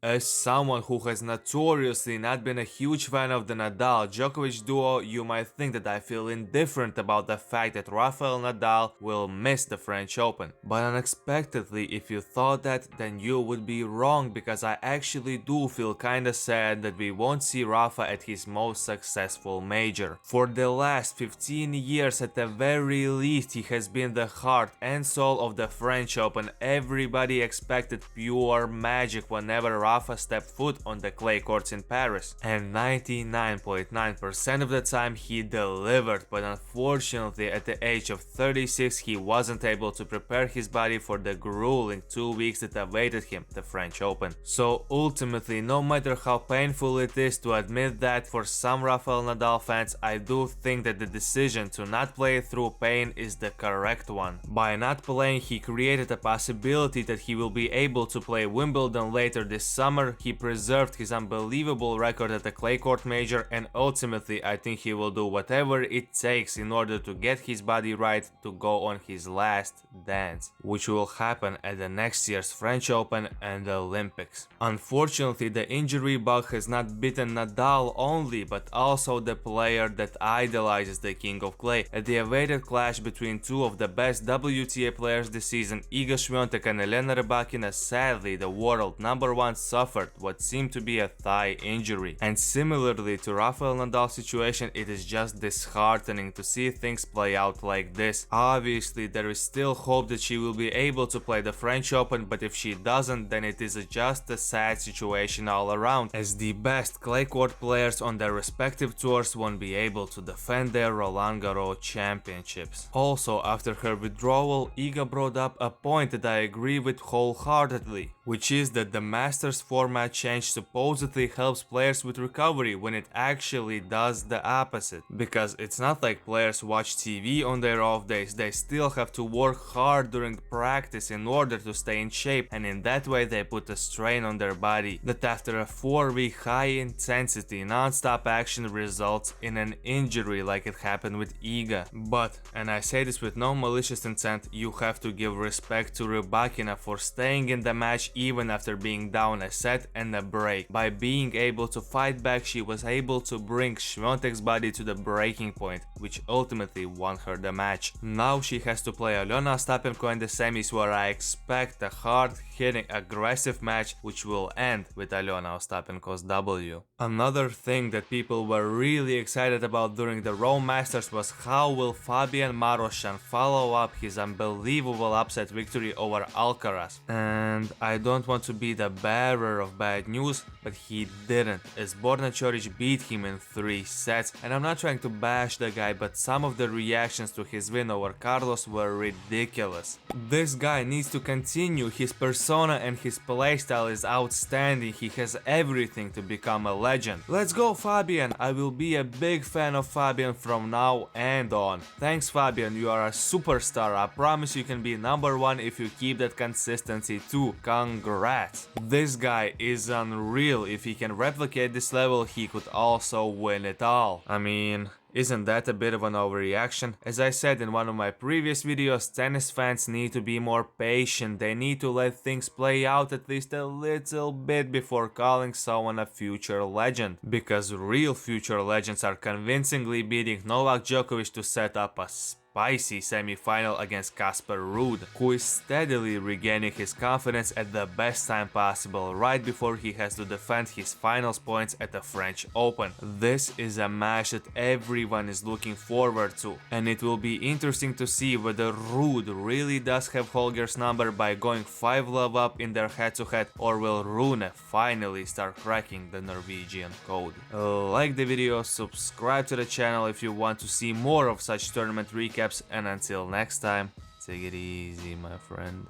As someone who has notoriously not been a huge fan of the Nadal-Djokovic duo, you might think that I feel indifferent about the fact that Rafael Nadal will miss the French Open. But unexpectedly, if you thought that, then you would be wrong, because I actually do feel kinda sad that we won't see Rafa at his most successful major. For the last 15 years at the very least, he has been the heart and soul of the French Open. Everybody expected pure magic whenever Rafa stepped foot on the clay courts in Paris, and 99.9% of the time he delivered, but unfortunately at the age of 36 he wasn't able to prepare his body for the grueling 2 weeks that awaited him, the French Open. So ultimately, no matter how painful it is to admit that for some Rafael Nadal fans, I do think that the decision to not play through pain is the correct one. By not playing, he created a possibility that he will be able to play Wimbledon later this summer. He preserved his unbelievable record at the clay court major, and ultimately I think he will do whatever it takes in order to get his body right to go on his last dance, which will happen at the next year's French Open and the Olympics. Unfortunately, the injury bug has not bitten Nadal only, but also the player that idolizes the King of Clay. At the awaited clash between two of the best WTA players this season, Iga Swiatek and Elena Rybakina, sadly the world #1 suffered what seemed to be a thigh injury. And similarly to Rafael Nadal's situation, it is just disheartening to see things play out like this. Obviously, there is still hope that she will be able to play the French Open, but if she doesn't, then it is just a sad situation all around, as the best clay court players on their respective tours won't be able to defend their Roland Garros championships. Also, after her withdrawal, Iga brought up a point that I agree with wholeheartedly, which is that the Masters format change supposedly helps players with recovery, when it actually does the opposite. Because it's not like players watch TV on their off days, they still have to work hard during practice in order to stay in shape, and in that way they put a strain on their body that after a 4-week high intensity non-stop action results in an injury like it happened with Iga. But, and I say this with no malicious intent, you have to give respect to Rybakina for staying in the match even after being down a set and a break. By being able to fight back, she was able to bring Swiatek's body to the breaking point, which ultimately won her the match. Now she has to play Alyona Ostapenko in the semis, where I expect a hard-hitting, aggressive match which will end with Alyona Ostapenko's W. Another thing that people were really excited about during the Rome Masters was how will Fabian Maroszan follow up his unbelievable upset victory over Alcaraz. And I don't want to be the bearer of bad news, but he didn't, as Borna Coric beat him in 3 sets. And I'm not trying to bash the guy, but some of the reactions to his win over Carlos were ridiculous. This guy needs to continue, his persona and his playstyle is outstanding, he has everything to become a legend. Let's go Fabian, I will be a big fan of Fabian from now and on. Thanks Fabian, you are a superstar, I promise you can be #1 if you keep that consistency too. Congrats. This guy is unreal. If he can replicate this level, he could also win it all. I mean, isn't that a bit of an overreaction? As I said in one of my previous videos, tennis fans need to be more patient. They need to let things play out at least a little bit before calling someone a future legend. Because real future legends are convincingly beating Novak Djokovic to set up a spicy semi-final against Casper Ruud, who is steadily regaining his confidence at the best time possible, right before he has to defend his finals points at the French Open. This is a match that everyone is looking forward to, and it will be interesting to see whether Ruud really does have Holger's number by going 5-love up in their head-to-head, or will Rune finally start cracking the Norwegian code. Like the video, subscribe to the channel if you want to see more of such tournament recaps, and until next time, take it easy, my friend.